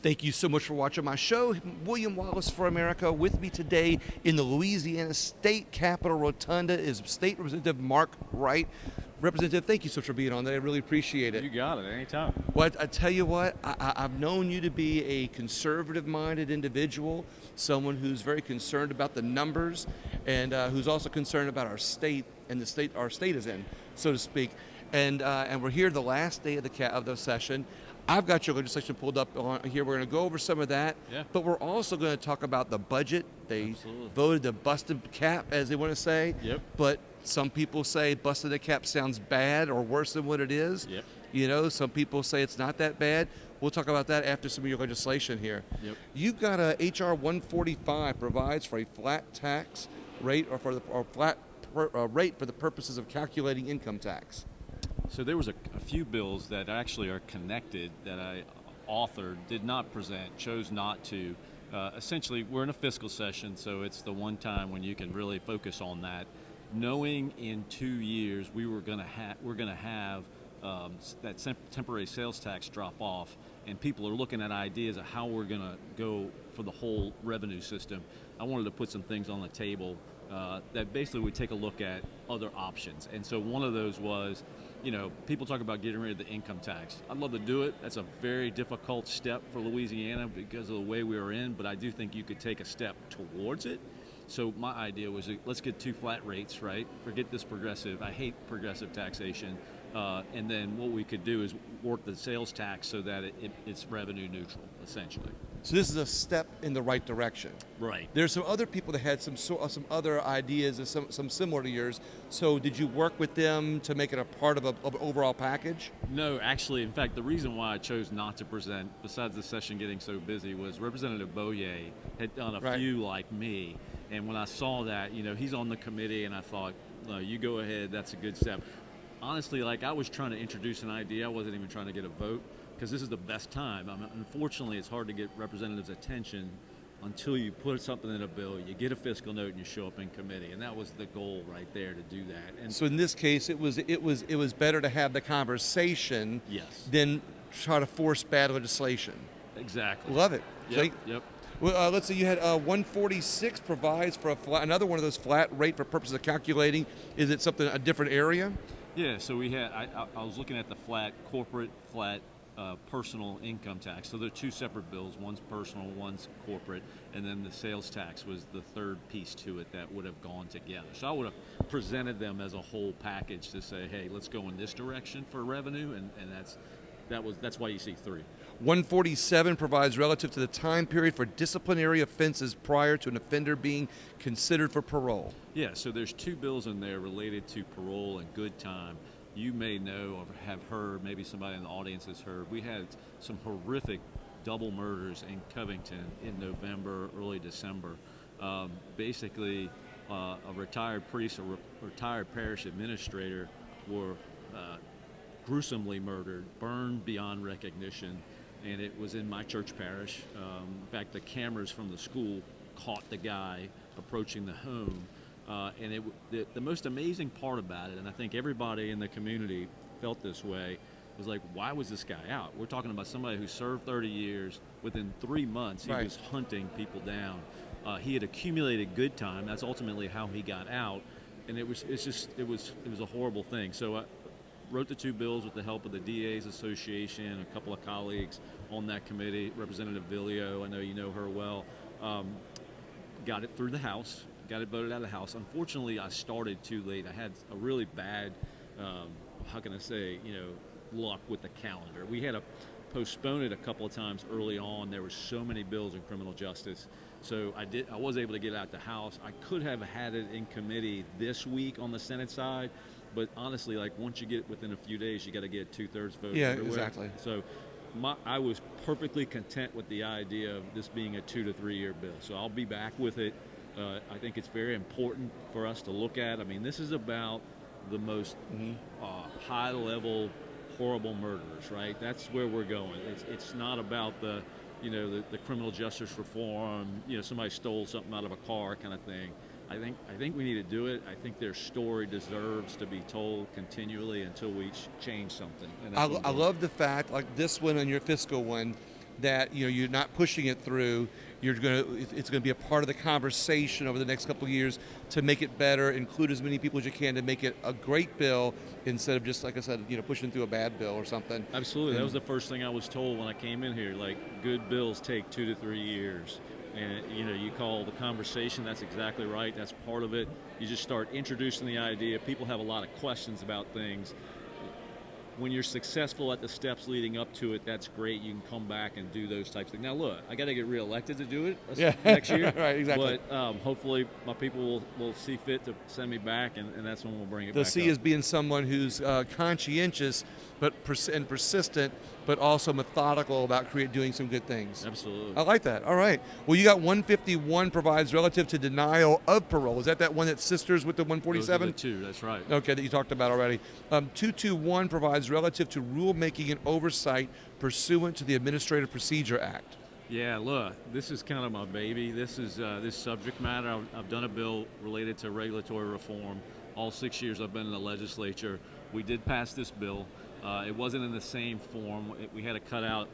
Thank you so much for watching my show. William Wallace for America. With me today in the Louisiana State Capitol Rotunda is State Representative Mark Wright. Representative, thank you so much for being on there. I really appreciate it. You got it, anytime. Well, I tell you what, I've known you to be a conservative-minded individual, someone who's very concerned about the numbers, and who's also concerned about our state and the state our state is in, so to speak. And we're here the last day of the session. I've got your legislation pulled up on here. We're going to go over some of that, but we're also going to talk about the budget. They voted to bust the cap, as they want to say. But some people say busting the cap sounds bad or worse than what it is. You know, some people say it's not that bad. We'll talk about that after some of your legislation here. You've got a HR 145 provides for a flat tax rate or flat rate for the purposes of calculating income tax. So there was a few bills that actually are connected that I authored, did not present, chose not to. Essentially, we're in a fiscal session, so it's the one time when you can really focus on that. Knowing in 2 years we're going to have that temporary sales tax drop off, and people are looking at ideas of how we're going to go for the whole revenue system. I wanted to put some things on the table that basically would take a look at other options. And so one of those was, you know, people talk about getting rid of the income tax. I'd love to do it. That's a very difficult step for Louisiana because of the way we are in, but I do think you could take a step towards it. So my idea was, let's get 2 flat rates, right? Forget this progressive. I hate progressive taxation. And then what we could do is work the sales tax so that it's revenue neutral, essentially. So this is a step in the right direction. Right. There's some other people that had some other ideas, some similar to yours. So did you work with them to make it a part of an overall package? No, actually, in fact, the reason why I chose not to present, besides the session getting so busy, was Representative Boyer had done a few like me. And when I saw that, you know, he's on the committee, and I thought, no, you go ahead, that's a good step. Honestly, like, I was trying to introduce an idea. I wasn't even trying to get a vote, because this is the best time. I mean, unfortunately, it's hard to get representatives' attention until you put something in a bill, you get a fiscal note, and you show up in committee. And that was the goal right there, to do that. And so in this case, it was better to have the conversation than try to force bad legislation. Exactly. Love it. Yep. Well, let's see. You had 146 provides for another one of those flat rate for purposes of calculating. Is it a different area? Yeah. So we had. I was looking at the flat corporate, flat personal income tax. So they're 2 separate bills. One's personal, one's corporate, and then the sales tax was the third piece to it that would have gone together. So I would have presented them as a whole package to say, hey, let's go in this direction for revenue, and that's why you see 3. 147 provides relative to the time period for disciplinary offenses prior to an offender being considered for parole. Yeah, so there's 2 bills in there related to parole and good time. You may know or have heard, maybe somebody in the audience has heard, we had some horrific double murders in Covington in November, early December. Basically, a retired priest, a retired parish administrator were gruesomely murdered, burned beyond recognition, and it was in my church parish. In fact, the cameras from the school caught the guy approaching the home. And the most amazing part about it, and I think everybody in the community felt this way, was like, why was this guy out? We're talking about somebody who served 30 years. Within 3 months, he was hunting people down. He had accumulated good time. That's ultimately how he got out. And it was a horrible thing. So I wrote the 2 bills with the help of the DA's Association, a couple of colleagues on that committee, Representative Villio, I know you know her well. Got it through the House. Got it voted out of the House. Unfortunately, I started too late. I had a really bad, luck with the calendar. We had to postpone it a couple of times early on. There were so many bills in criminal justice. So I was able to get it out the House. I could have had it in committee this week on the Senate side, but honestly, like, once you get within a few days, you got to get 2/3 vote. Yeah, everywhere. exactly. So I was perfectly content with the idea of this being a 2 to 3 year bill. So I'll be back with it. I think it's very important for us to look at. I mean, this is about the most high-level, horrible murderers, right? That's where we're going. It's not about the criminal justice reform, somebody stole something out of a car kind of thing. I think we need to do it. I think their story deserves to be told continually until we change something. I love the fact, like this one and your fiscal one, that you're not pushing it through. It's going to be a part of the conversation over the next couple of years to make it better, include as many people as you can to make it a great bill instead of just, like I said, pushing through a bad bill or something. Absolutely. That was the first thing I was told when I came in here. Like, good bills take 2 to 3 years. And, you call the conversation, that's exactly right. That's part of it. You just start introducing the idea. People have a lot of questions about things. When you're successful at the steps leading up to it, that's great. You can come back and do those types of things. Now, look, I got to get reelected to do it next year. Right, exactly. But hopefully my people will see fit to send me back, and that's when we'll bring it back They'll up. see as being someone who's conscientious and persistent, but also methodical about doing some good things. Absolutely. I like that. All right. Well, you got 151 provides relative to denial of parole. Is that one that's sisters with the 147? Those are the two, that's right. Okay, that you talked about already. 221 provides relative to rulemaking and oversight pursuant to the Administrative Procedure Act. Yeah, look, this is kind of my baby. This is this subject matter. I've done a bill related to regulatory reform. All 6 years I've been in the legislature. We did pass this bill. It wasn't in the same form. We had to cut out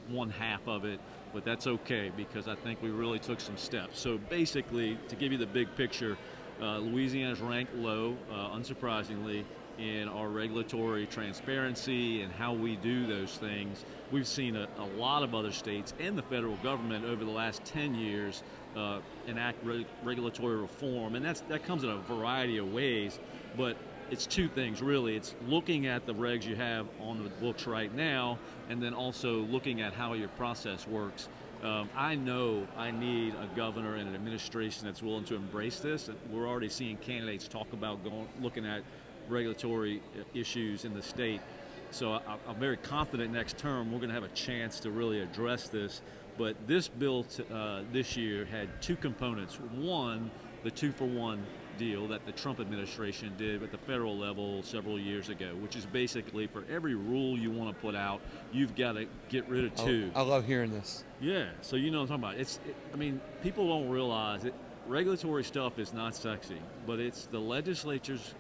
one half of it, but that's okay because I think we really took some steps. So basically, to give you the big picture, Louisiana's ranked low, unsurprisingly, in our regulatory transparency and how we do those things. We've seen a lot of other states and the federal government over the last 10 years enact regulatory reform, and that comes in a variety of ways, but it's two things really. It's looking at the regs you have on the books right now, and then also looking at how your process works. I know I need a governor and an administration that's willing to embrace this. We're already seeing candidates talk about looking at regulatory issues in the state. So I'm very confident next term we're going to have a chance to really address this. But this bill this year had two components. One, the 2-for-1 deal that the Trump administration did at the federal level several years ago, which is basically for every rule you want to put out, you've got to get rid of two. I love hearing this. Yeah, so you know what I'm talking about. I mean, people don't realize it. Regulatory stuff is not sexy, but it's the legislature's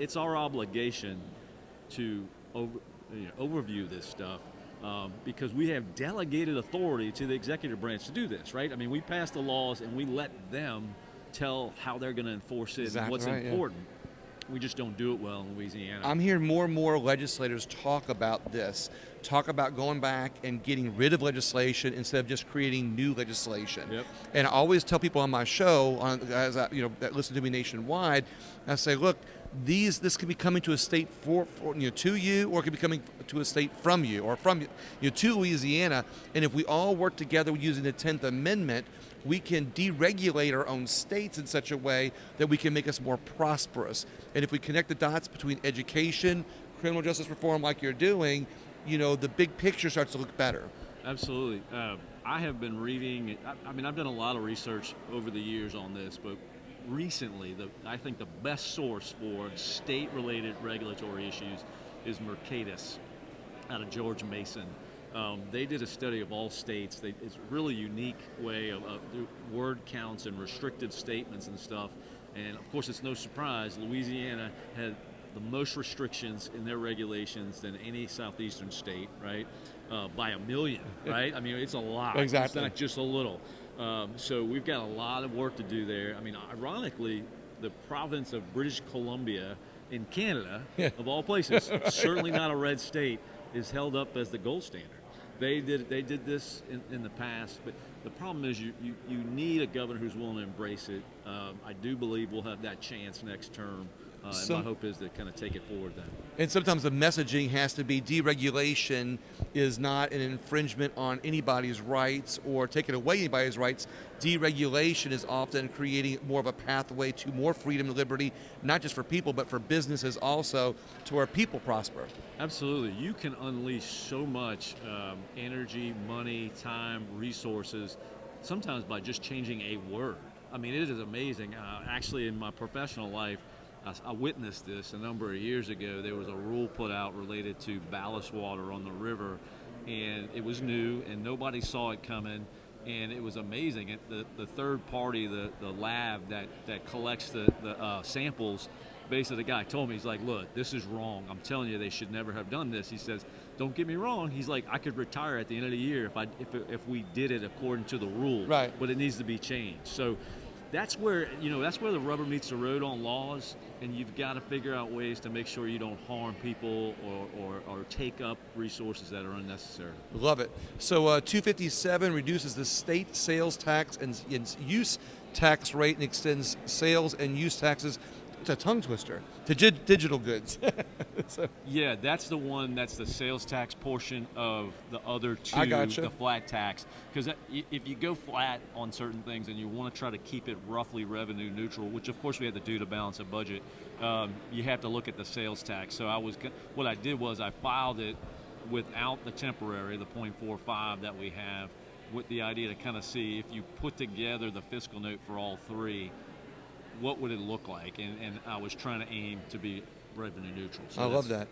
it's our obligation to overview this stuff because we have delegated authority to the executive branch to do this, right? I mean, we pass the laws and we let them tell how they're going to enforce it and what's important. We just don't do it well in Louisiana. I'm hearing more and more legislators talk about this, talk about going back and getting rid of legislation instead of just creating new legislation. Yep. And I always tell people on my show, that listen to me nationwide, I say, look, this could be coming to a state to you, or it could be coming to a state from you, or from to Louisiana. And if we all work together using the 10th Amendment, we can deregulate our own states in such a way that we can make us more prosperous. And if we connect the dots between education, criminal justice reform like you're doing, the big picture starts to look better. Absolutely. I have been reading, I've done a lot of research over the years on this, but recently, I think the best source for state-related regulatory issues is Mercatus out of George Mason. They did a study of all states. It's a really unique way of word counts and restricted statements and stuff. And of course, it's no surprise, Louisiana had the most restrictions in their regulations than any southeastern state, right? By 1 million, right? I mean, it's a lot. Exactly. It's not just a little. So we've got a lot of work to do there. I mean, ironically, the province of British Columbia in Canada, of all places, certainly not a red state, is held up as the gold standard. They did this in the past, but the problem is you need a governor who's willing to embrace it. I do believe we'll have that chance next term. And my hope is to kind of take it forward then. And sometimes the messaging has to be deregulation is not an infringement on anybody's rights or taking away anybody's rights. Deregulation is often creating more of a pathway to more freedom and liberty, not just for people, but for businesses also, to where people prosper. Absolutely. You can unleash so much energy, money, time, resources, sometimes by just changing a word. I mean, it is amazing. Actually, in my professional life, I witnessed this a number of years ago. There was a rule put out related to ballast water on the river, and it was new, and nobody saw it coming, and it was amazing. The third party, the lab that collects the samples, basically the guy told me, he's like, look, this is wrong. I'm telling you, they should never have done this. He says, don't get me wrong. He's like, I could retire at the end of the year if we did it according to the rules. Right. But it needs to be changed. So that's where the rubber meets the road on laws, and you've got to figure out ways to make sure you don't harm people or take up resources that are unnecessary. Love it. So 257 reduces the state sales tax and use tax rate and extends sales and use taxes. It's a tongue twister to digital goods. So, yeah, that's the one. That's the sales tax portion of the other two. I gotcha. The flat tax. Because if you go flat on certain things and you want to try to keep it roughly revenue neutral, which of course we have to do to balance a budget, you have to look at the sales tax. So what I did was I filed it without the temporary, the 0.45 that we have, with the idea to kind of see if you put together the fiscal note for all three, what would it look like? And I was trying to aim to be revenue neutral. So I love that.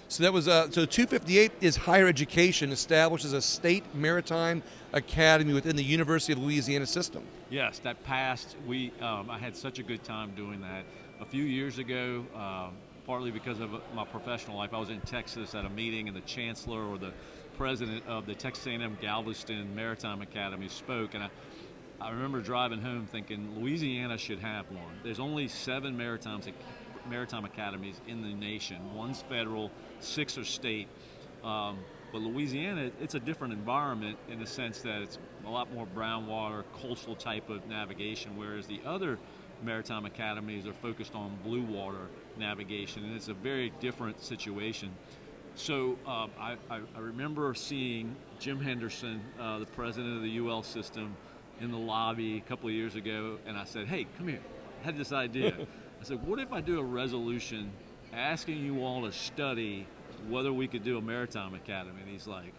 So that was so 258 is higher education establishes a state maritime academy within the University of Louisiana system. Yes, that passed. I had such a good time doing that. A few years ago, partly because of my professional life, I was in Texas at a meeting, and the chancellor or the president of the Texas A&M Galveston Maritime Academy spoke, and I remember driving home thinking Louisiana should have one. There's only 7 maritime academies in the nation. One's federal, 6 are state. But Louisiana, it's a different environment in the sense that it's a lot more brown water, coastal type of navigation, whereas the other maritime academies are focused on blue water navigation, and it's a very different situation. So I remember seeing Jim Henderson, the president of the UL system, in the lobby a couple of years ago, and I said, hey, come here. I had this idea. I said, what if I do a resolution asking you all to study whether we could do a maritime academy? And he's like,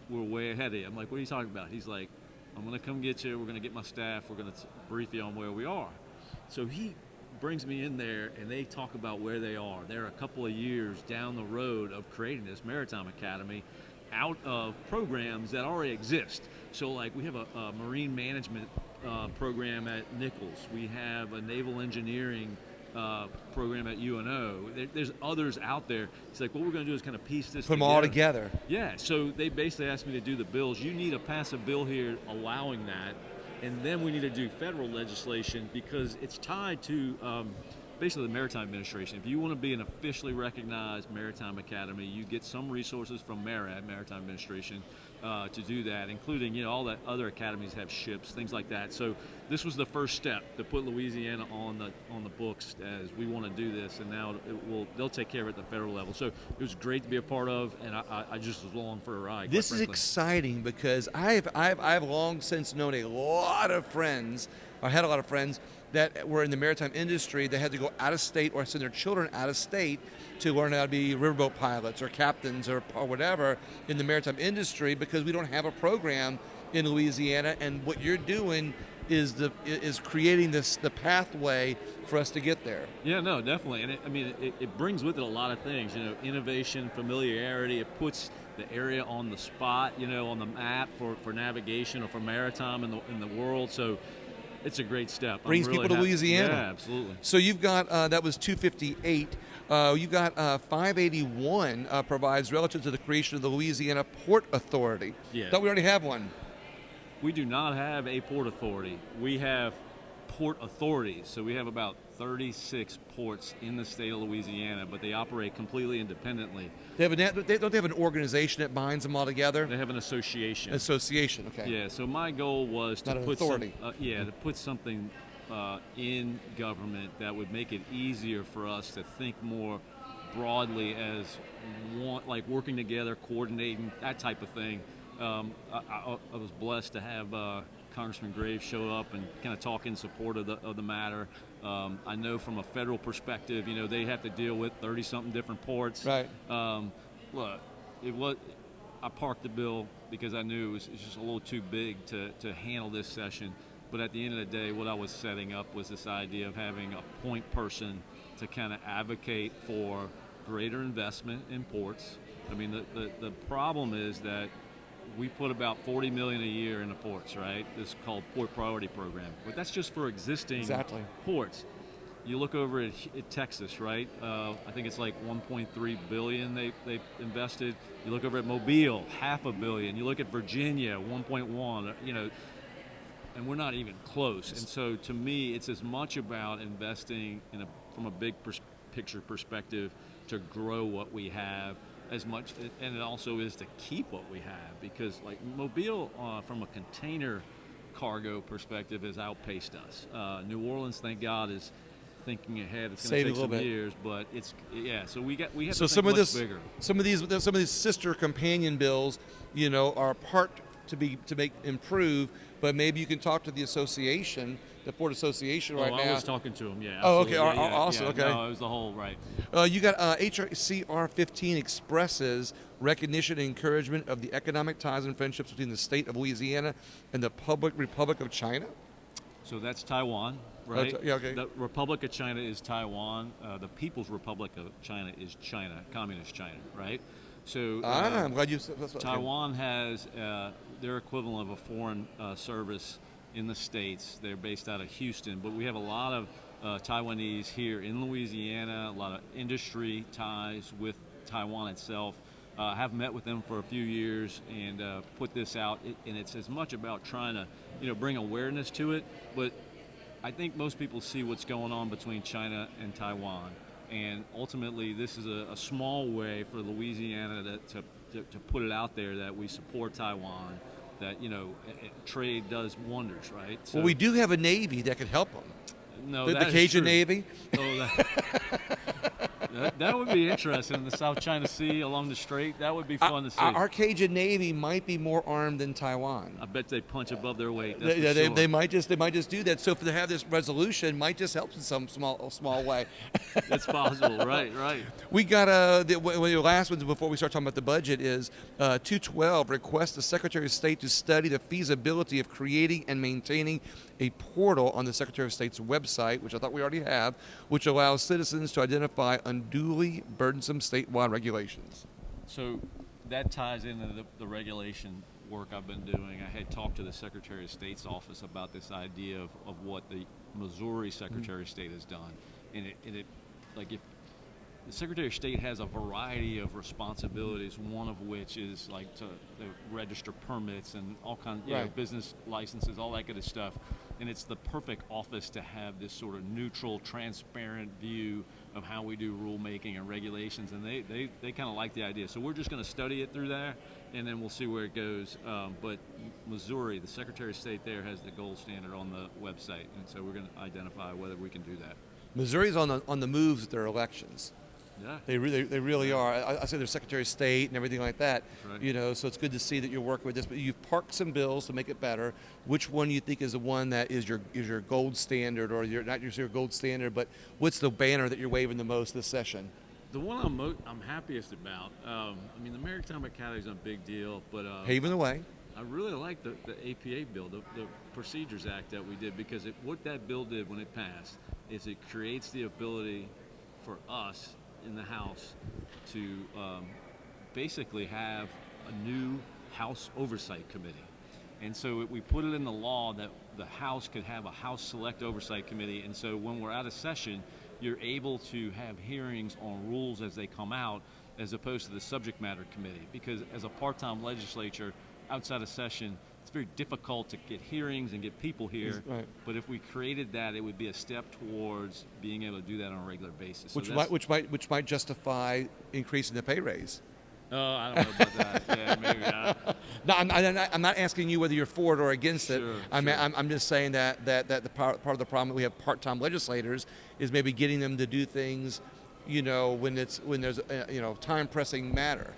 we're way ahead of you. I'm like, what are you talking about? He's like, I'm going to come get you. We're going to get my staff. We're going to brief you on where we are. So he brings me in there, and they talk about where they are. They're a couple of years down the road of creating this maritime academy out of programs that already exist. So like we have a marine management program at Nichols. We have a naval engineering program at UNO. There's others out there. It's like, what we're going to do is kind of piece this Put them all together. Yeah, so they basically asked me to do the bills. You need to pass a bill here allowing that, and then we need to do federal legislation because it's tied to basically the Maritime Administration. If you want to be an officially recognized maritime academy, you get some resources from MARAD, Maritime Administration, to do that, including all that other academies have ships, things like that. So this was the first step to put Louisiana on the books as we want to do this, and now they'll take care of it at the federal level. So it was great to be a part of, and I just was along for a ride. This is exciting because I've long since known a lot of friends, or had a lot of friends that were in the maritime industry. They had to go out of state or send their children out of state to learn how to be riverboat pilots or captains or whatever in the maritime industry because we don't have a program in Louisiana. And what you're doing is creating the pathway for us to get there. Yeah, no, definitely. And it brings with it a lot of things. Innovation, familiarity. It puts the area on the spot, on the map for navigation or for maritime in the world. So it's a great step. Brings people to Louisiana. Yeah, absolutely. So you've got, that was 258. You've got 581 provides relative to the creation of the Louisiana Port Authority. Yeah. Thought we already have one. We do not have a port authority. We have port authorities. So we have about 36 ports in the state of Louisiana, but they operate completely independently. Don't they have an organization that binds them all together? They have an association. Association, okay. Yeah, so my goal was to put to put something in government that would make it easier for us to think more broadly as one, like working together, coordinating, that type of thing. I was blessed to have Congressman Graves show up and kind of talk in support of the matter. I know from a federal perspective, they have to deal with 30-something different ports. Right. Look, I parked the bill because I knew it was just a little too big to handle this session. But at the end of the day, what I was setting up was this idea of having a point person to kind of advocate for greater investment in ports. The problem is that we put about $40 million a year in the ports, right? This is called Port Priority Program. But that's just for existing ports. You look over at Texas, right? I think it's like 1.3 billion they invested. You look over at Mobile, $500 million. You look at Virginia, 1.1. And we're not even close. And so, to me, it's as much about investing from a big picture perspective to grow what we have as much, and it also is to keep what we have, because like Mobile, from a container cargo perspective, has outpaced us. New Orleans, thank God, is thinking ahead. It's going to take some years, but so we have so to think much bigger. Some of these sister companion bills, are part to make improve, but maybe you can talk to the association, the Port Association right now. I was talking to them, yeah. Oh, absolutely. okay, awesome, okay. No, it was the whole, right. You got HRCR 15 expresses recognition and encouragement of the economic ties and friendships between the state of Louisiana and the Republic of China. So that's Taiwan, right? Yeah, okay. The Republic of China is Taiwan. The People's Republic of China is China, Communist China, right? So I'm glad you said that. Taiwan has their equivalent of a foreign service in the States. They're based out of Houston, but we have a lot of Taiwanese here in Louisiana, a lot of industry ties with Taiwan itself. Have met with them for a few years and put this out, and it's as much about trying to bring awareness to it, but I think most people see what's going on between China and Taiwan, and ultimately this is a small way for Louisiana to put it out there that we support Taiwan, that trade does wonders, right? So, well, we do have a Navy that could help them. No, the Cajun Navy. Oh, that would be interesting in the South China Sea along the Strait. That would be fun to see. Our Cajun Navy might be more armed than Taiwan. I bet they punch above their weight. They might just do that. So if they have this resolution, might just help in some small way. That's possible, right? We got the last one before we start talking about the budget is 212 requests the Secretary of State to study the feasibility of creating and maintaining a portal on the Secretary of State's website, which I thought we already have, which allows citizens to identify unduly burdensome statewide regulations. So that ties into the regulation work I've been doing. I had talked to the Secretary of State's office about this idea of what the Missouri Secretary of State has done. And it if the Secretary of State has a variety of responsibilities, one of which is like to register permits and all kinds of business licenses, all that kind of stuff. And it's the perfect office to have this sort of neutral, transparent view of how we do rulemaking and regulations, and they kind of like the idea. So we're just going to study it through there, and then we'll see where it goes. But Missouri, the Secretary of State there has the gold standard on the website, and so we're going to identify whether we can do that. Missouri's on the moves with their elections. Yeah. They really are. I say they're Secretary of State and everything like that. Right. So it's good to see that you're working with this. But you've parked some bills to make it better. Which one you think is the one that is your gold standard, or not your gold standard, but what's the banner that you're waving the most this session? The one I'm happiest about. The Maritime Academy is a big deal, but paving the way. I really like the APA bill, the Procedures Act that we did, because what that bill did when it passed is it creates the ability for us in the House to basically have a new House Oversight Committee. And so we put it in the law that the House could have a House Select Oversight Committee, and so when we're out of session, you're able to have hearings on rules as they come out, as opposed to the Subject Matter Committee, because as a part-time legislature, outside of session, it's very difficult to get hearings and get people here. Right. But if we created that, it would be a step towards being able to do that on a regular basis. Which might justify increasing the pay raise. Oh, I don't know about that. Yeah, maybe not. No, I'm not asking you whether you're for it or against it. Sure. I'm just saying that the part of the problem that we have part-time legislators is maybe getting them to do things, when there's time pressing matter.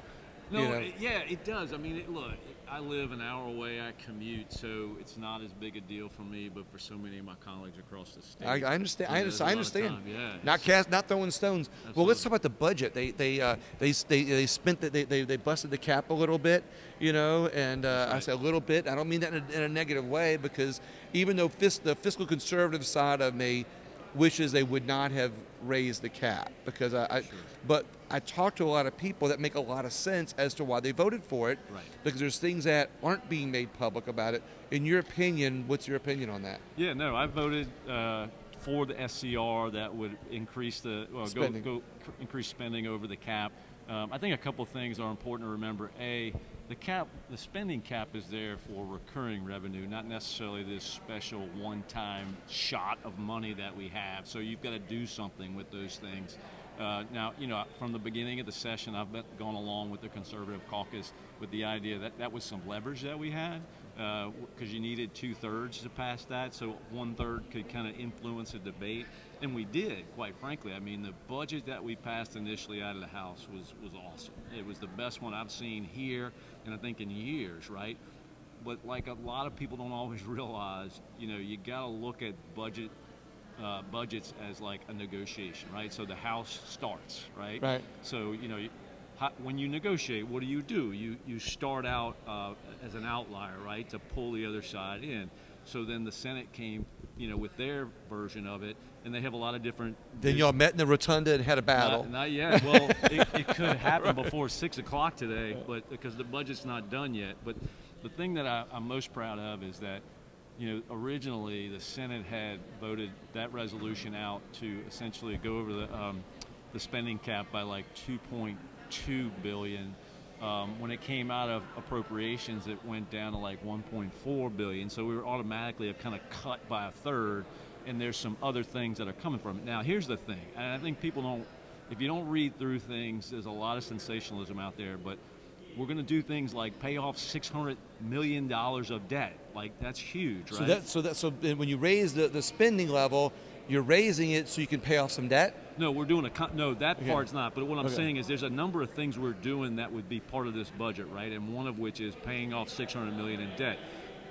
No, yeah, it does. Look, I live an hour away. I commute, so it's not as big a deal for me. But for so many of my colleagues across the state, I understand. I understand. Yeah, Not throwing stones. Absolutely. Well, let's talk about the budget. They spent they busted the cap a little bit, and right. I say a little bit. I don't mean that in a negative way, because even though the fiscal conservative side of me wishes they would not have raised the cap, because but I talked to a lot of people that make a lot of sense as to why they voted for it, right. Because there's things that aren't being made public about it. In your opinion, what's your opinion on that? Yeah, no, I voted for the SCR that would increase the Spending. increase spending over the cap. I think a couple of things are important to remember. The spending cap is there for recurring revenue, not necessarily this special one-time shot of money that we have. So you've got to do something with those things. Now, from the beginning of the session, I've gone along with the Conservative Caucus with the idea that that was some leverage that we had, because you needed 2/3 to pass that, so 1/3 could kind of influence the debate. And we did, quite frankly. I mean, the budget that we passed initially out of the House was awesome. It was the best one I've seen here, and I think in years, right? But like a lot of people don't always realize, you got to look at budgets as like a negotiation, right? So the House starts, right? Right. So, when you negotiate, what do? You start out as an outlier, right, to pull the other side in. So then the Senate came, with their version of it, and they have a lot of different. Then y'all met in the rotunda and had a battle. Not yet. Well, it could happen before 6 o'clock today, but because the budget's not done yet. But the thing that I'm most proud of is that, originally the Senate had voted that resolution out to essentially go over the spending cap by like 2.2 billion. When it came out of appropriations, it went down to like 1.4 billion. So we were automatically kind of cut by a third, and there's some other things that are coming from it. Now, here's the thing, and I think if you don't read through things, there's a lot of sensationalism out there, but we're going to do things like pay off $600 million of debt. Like, that's huge, right? So when you raise the spending level, you're raising it so you can pay off some debt? No, we're doing part's not. But what I'm saying is there's a number of things we're doing that would be part of this budget, right? And one of which is paying off $600 million in debt.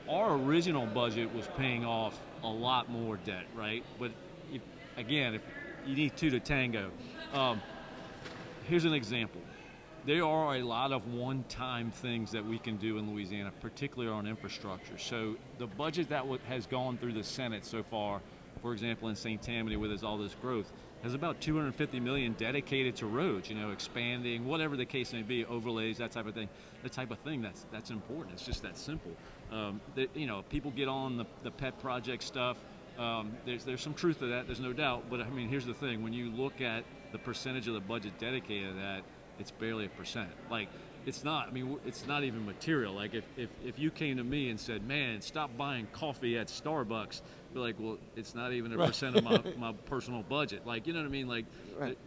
Our original budget was paying off a lot more debt, right? But if you need two to tango. Here's an example. There are a lot of one-time things that we can do in Louisiana, particularly on infrastructure. So the budget that has gone through the Senate so far, for example, in St. Tammany, where there's all this growth, has about $250 million dedicated to roads, expanding, whatever the case may be, overlays, that type of thing. The type of thing that's important. It's just that simple. People get on the pet project stuff. There's some truth to that, there's no doubt. But I mean, here's the thing: when you look at the percentage of the budget dedicated to that, it's barely 1%. Like, it's not. I mean, it's not even material. Like, if you came to me and said, "Man, stop buying coffee at Starbucks," be like, "Well, it's not even 1% of my personal budget." Like, you know what I mean? Like,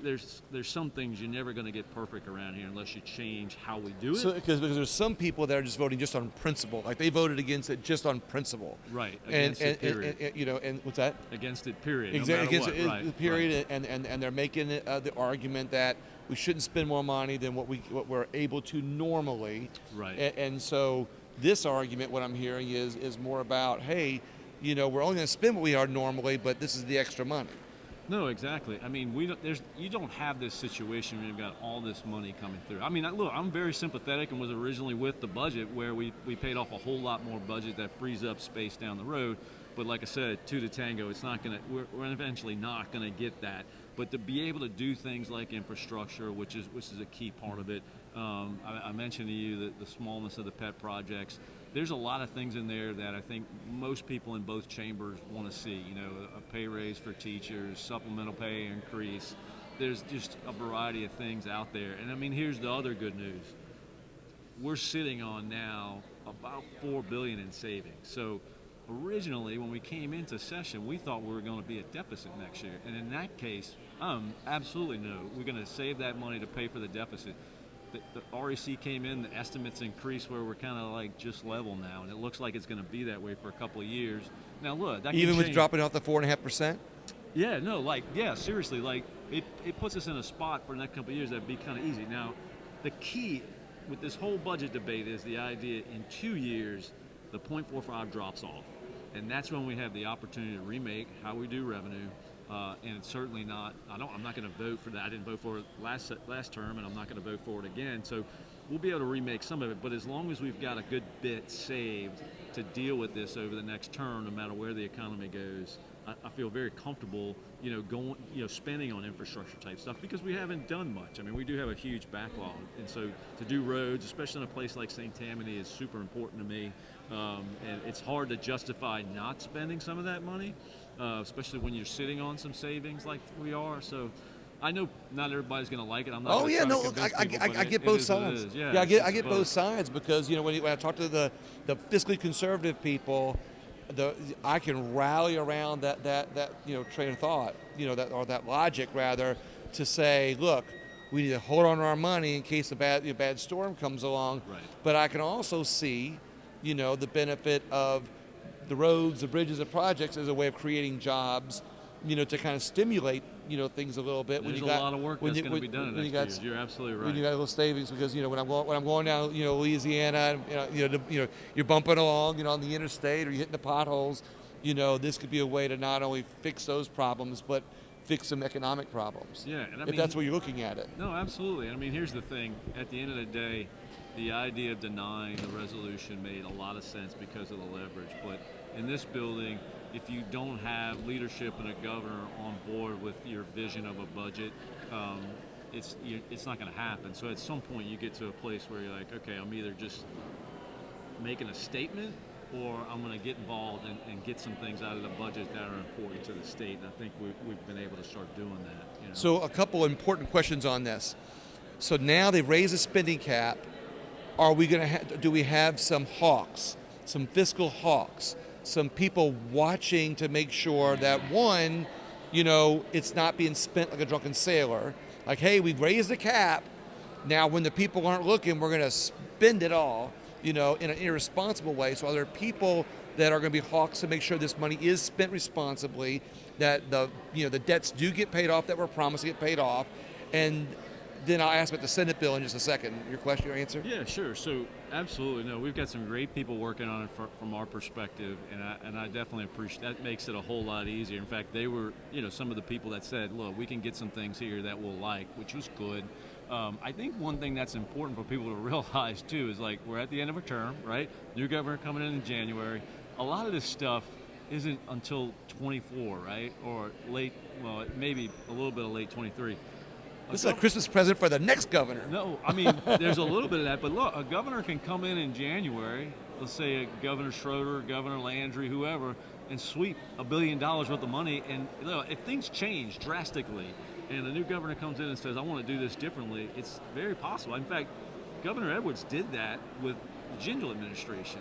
there's some things you're never going to get perfect around here unless you change how we do it. So, because there's some people that are just voting just on principle, like they voted against it just on principle. Right. Against it. Period. And what's that? Against it. Period. Exactly. No matter what. Right. Period. Right. And they're making the argument that we shouldn't spend more money than what we're able to normally. Right. And so this argument, what I'm hearing is more about, hey, we're only going to spend what we are normally, but this is the extra money. No, exactly. I mean, you don't have this situation where you've got all this money coming through. I mean, look, I'm very sympathetic and was originally with the budget where we paid off a whole lot more budget that frees up space down the road. But like I said, two to tango, it's not going to. We're eventually not going to get that. But to be able to do things like infrastructure, which is a key part of it. I mentioned to you the smallness of the pet projects. There's a lot of things in there that I think most people in both chambers want to see. A pay raise for teachers, supplemental pay increase. There's just a variety of things out there. And I mean, here's the other good news. We're sitting on now about $4 billion in savings. So originally, when we came into session, we thought we were going to be at deficit next year. And in that case, absolutely no. We're going to save that money to pay for the deficit. The REC came in, the estimates increased where we're kind of like just level now, and it looks like it's going to be that way for a couple of years. Now, look, that even can with change. dropping off the 4.5%. Yeah, no, seriously, it puts us in a spot for the next couple of years that'd be kind of easy. Now, the key with this whole budget debate is the idea in 2 years the 0.45 drops off, and that's when we have the opportunity to remake how we do revenue. And it's certainly not. I'm not going to vote for that. I didn't vote for it last term, and I'm not going to vote for it again. So we'll be able to remake some of it. But as long as we've got a good bit saved to deal with this over the next term, no matter where the economy goes, I feel very comfortable, spending on infrastructure type stuff because we haven't done much. I mean, we do have a huge backlog, and so to do roads, especially in a place like St. Tammany, is super important to me. And it's hard to justify not spending some of that money. especially when you're sitting on some savings like we are. So I know not everybody's going to like it. I'm not. Oh gonna yeah, try to no, look, convince people, but I get both is what it sides. is. Yeah, I get both sides because when I talk to the fiscally conservative people, I can rally around that train of thought, that logic rather, to say, look, we need to hold on to our money in case a bad storm comes along. Right. But I can also see, the benefit of the roads, the bridges, the projects as a way of creating jobs, to kind of stimulate, things a little bit. There's a lot of work that's going to be done in the next few years. You're absolutely right. When you got a little savings, because when I'm going down, Louisiana, and, you're bumping along, on the interstate, or you're hitting the potholes, this could be a way to not only fix those problems, but fix some economic problems. Yeah, and if that's where you're looking at it. No, absolutely. I mean, here's the thing. At the end of the day, the idea of denying the resolution made a lot of sense because of the leverage. But in this building, if you don't have leadership and a governor on board with your vision of a budget, it's not going to happen. So at some point, you get to a place where you're like, okay, I'm either just making a statement, or I'm going to get involved and get some things out of the budget that are important to the state. And I think we've been able to start doing that. So a couple important questions on this. So now they've raised the spending cap. Are we going to do we have some hawks, some fiscal hawks, some people watching to make sure that, one, it's not being spent like a drunken sailor. Like, hey, we've raised the cap. Now when the people aren't looking, we're going to spend it all, in an irresponsible way. So are there people that are going to be hawks to make sure this money is spent responsibly, that the debts do get paid off that were promised to get paid off? And then I'll ask about the Senate bill in just a second. Your question, your answer? Yeah, sure. So absolutely, no, we've got some great people working on it from our perspective, and I definitely appreciate that. Makes it a whole lot easier. In fact, they were, some of the people that said, look, we can get some things here that we'll like, which was good. I think one thing that's important for people to realize too is, like, we're at the end of a term, right? New governor coming in January. A lot of this stuff isn't until 24, right? Or late, well, maybe a little bit of late 23. This is a Christmas present for the next governor. No, I mean, there's a little bit of that, but look, a governor can come in January, let's say Governor Schroeder, Governor Landry, whoever, and sweep $1 billion worth of money. And look, if things change drastically and a new governor comes in and says, I want to do this differently, it's very possible. In fact, Governor Edwards did that with the Jindal administration.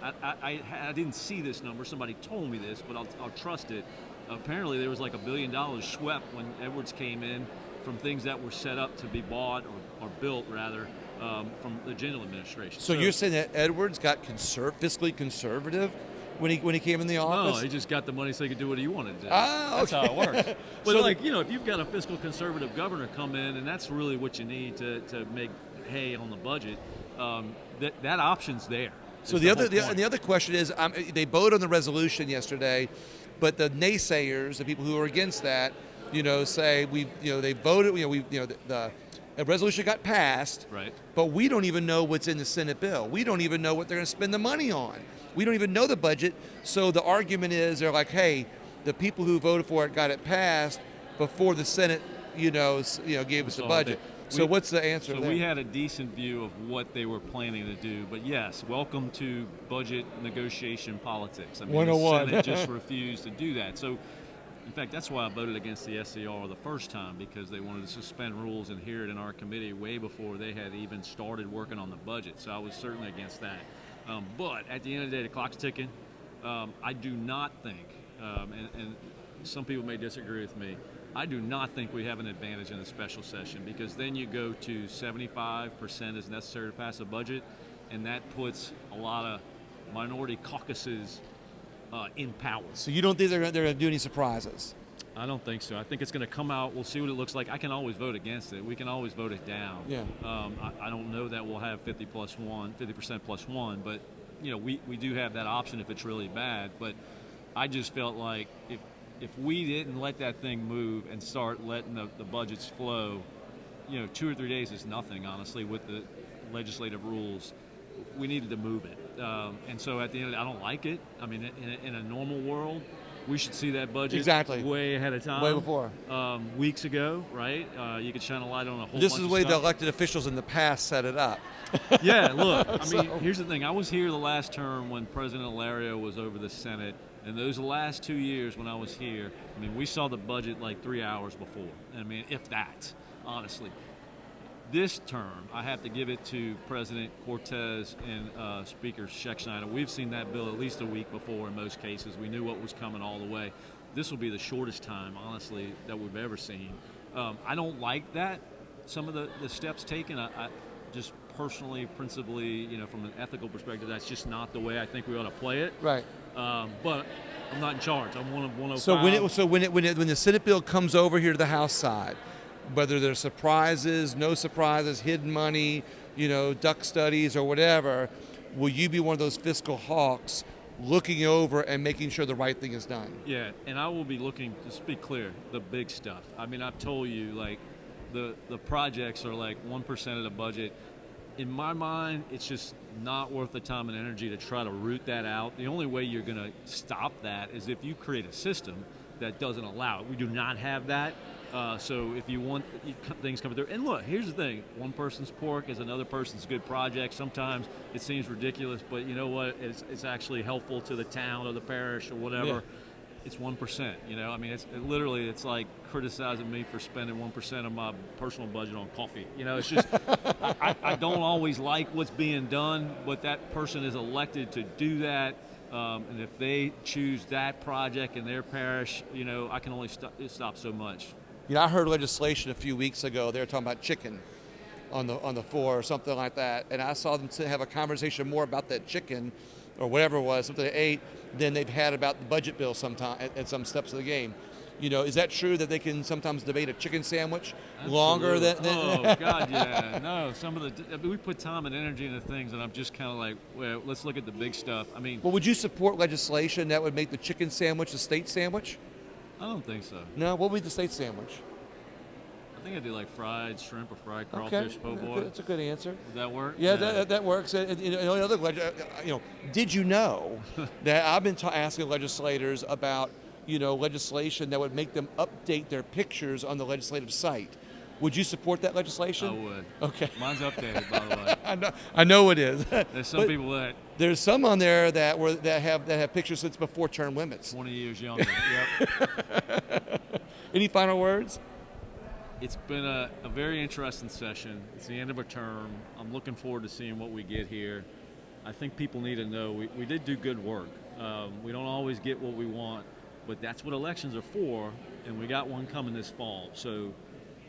I didn't see this number. Somebody told me this, but I'll trust it. Apparently, there was like $1 billion swept when Edwards came in from things that were set up to be bought or built, rather, from the Jindal administration. So you're saying that Edwards got fiscally conservative when he came in the office? No, he just got the money so he could do what he wanted to do. Ah, okay. That's how it works. But So if you've got a fiscal conservative governor come in, and that's really what you need to make hay on the budget, that option's there. So the other question is, they voted on the resolution yesterday, but the naysayers, the people who are against that, say they voted. The resolution got passed, right? But we don't even know what's in the Senate bill. We don't even know what they're going to spend the money on. We don't even know the budget. So the argument is, they're like, hey, the people who voted for it got it passed before the Senate, gave us the budget. So what's the answer so there? We had a decent view of what they were planning to do, but yes, welcome to budget negotiation politics. I mean, 101. The Senate just refused to do that. So, in fact, that's why I voted against the SCR the first time, because they wanted to suspend rules and hear it in our committee way before they had even started working on the budget. So I was certainly against that. But at the end of the day, the clock's ticking. I do not think, and some people may disagree with me, I do not think we have an advantage in the special session, because then you go to 75% is necessary to pass a budget, and that puts a lot of minority caucuses in power. So you don't think they're going to do any surprises? I don't think so. I think it's going to come out. We'll see what it looks like. I can always vote against it. We can always vote it down. Yeah. I don't know that we'll have 50% plus one, but we do have that option if it's really bad. But I just felt like if we didn't let that thing move and start letting the budgets flow, 2 or 3 days is nothing, honestly, with the legislative rules. We needed to move it. And so at the end of the day, I don't like it. I mean, in a normal world, we should see that budget Exactly. way ahead of time. Way before. Weeks ago, right? You could shine a light on a whole This bunch is of the way the stuff. elected officials in the past set it up. Yeah, look, I mean, So- here's the thing. I was here the last term when President Alario was over the Senate, and those last 2 years when I was here, I mean, we saw the budget like 3 hours before. I mean, if that, honestly. This term, I have to give it to President Cortez and Speaker Scheckschneider. We've seen that bill at least a week before in most cases. We knew what was coming all the way. This will be the shortest time, honestly, that we've ever seen. I don't like that, some of the steps taken. I just personally, principally, from an ethical perspective, that's just not the way I think we ought to play it. Right. But I'm not in charge. I'm one of 105. So when the Senate bill comes over here to the House side, whether there's surprises, no surprises, hidden money, duck studies or whatever, will you be one of those fiscal hawks looking over and making sure the right thing is done? Yeah, and I will be looking, to be clear, the big stuff. I mean, I've told you, like, the projects are like 1% of the budget. In my mind, it's just not worth the time and energy to try to root that out. The only way you're going to stop that is if you create a system that doesn't allow it. We do not have that. So if you want things coming through, and look, here's the thing: one person's pork is another person's good project. Sometimes it seems ridiculous, but you know what? It's actually helpful to the town or the parish or whatever. Yeah. It's 1%. I mean, it's like criticizing me for spending 1% of my personal budget on coffee. It's just I don't always like what's being done, but that person is elected to do that. And if they choose that project in their parish, I can only stop so much. I heard legislation a few weeks ago. They were talking about chicken on the floor or something like that, and I saw them to have a conversation more about that chicken or whatever it was, something they ate, than they've had about the budget bill sometime at some steps of the game. Is that true that they can sometimes debate a chicken sandwich longer than Oh, God, yeah. No, we put time and energy into things, and I'm just kind of like, well, let's look at the big stuff. I mean, Well, would you support legislation that would make the chicken sandwich a state sandwich? I don't think so. No, what would be the state sandwich? I think I do like fried shrimp or fried crawfish po' boy. That's a good answer. Would that work? Yeah, that works. Did you know that I've been asking legislators about legislation that would make them update their pictures on the legislative site? Would you support that legislation? I would. Okay. Mine's updated, by the way. I know it is. There's some But people that there's some on there that have pictures since before term limits. 20 years younger. Yep. Any final words? It's been a very interesting session. It's the end of a term. I'm looking forward to seeing what we get here. I think people need to know we did do good work. We don't always get what we want, but that's what elections are for, and we got one coming this fall. So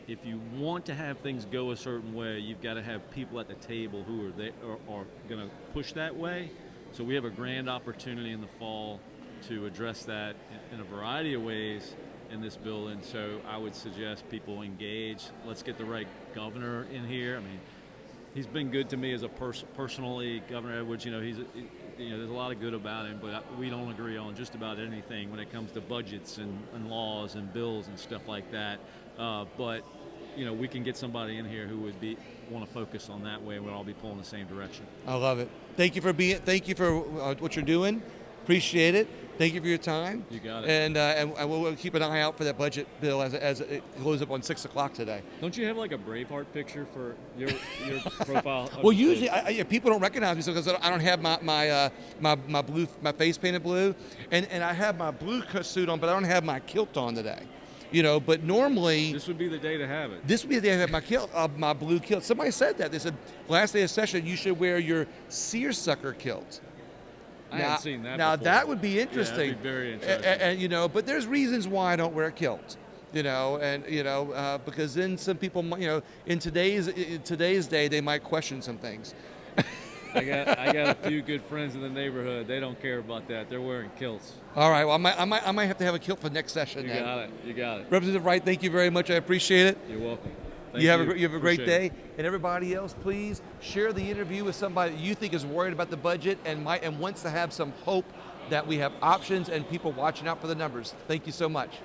if you want to have things go a certain way, you've got to have people at the table who are going to push that way. So we have a grand opportunity in the fall to address that in a variety of ways in this bill, and so I would suggest people engage. Let's get the right governor in here. I mean, he's been good to me as a personally, Governor Edwards. There's a lot of good about him, but we don't agree on just about anything when it comes to budgets and laws and bills and stuff like that. But we can get somebody in here who would want to focus on that way, and we'll all be pulling the same direction. I love it. Thank you for what you're doing. Appreciate it. Thank you for your time. You got it. And we'll keep an eye out for that budget bill as it goes up on 6 o'clock today. Don't you have like a Braveheart picture for your profile? Well, usually people don't recognize me because I don't have my face painted blue, and I have my blue suit on, but I don't have my kilt on today. But normally This would be the day to have it. this would be the day I have my kilt, my blue kilt. Somebody said that. They said last day of session you should wear your seersucker kilt. I haven't seen that Now before. that would be interesting. Yeah, that'd be very interesting. And but there's reasons why I don't wear a kilt. Because then some people, in today's day, they might question some things. I got a few good friends in the neighborhood. They don't care about that. They're wearing kilts. All right. Well, I might have to have a kilt for next session. You then. got it. You got it. Representative Wright, thank you very much. I appreciate it. You're welcome. You have a great Appreciate day. it. And everybody else, please share the interview with somebody that you think is worried about the budget and wants to have some hope that we have options and people watching out for the numbers. Thank you so much.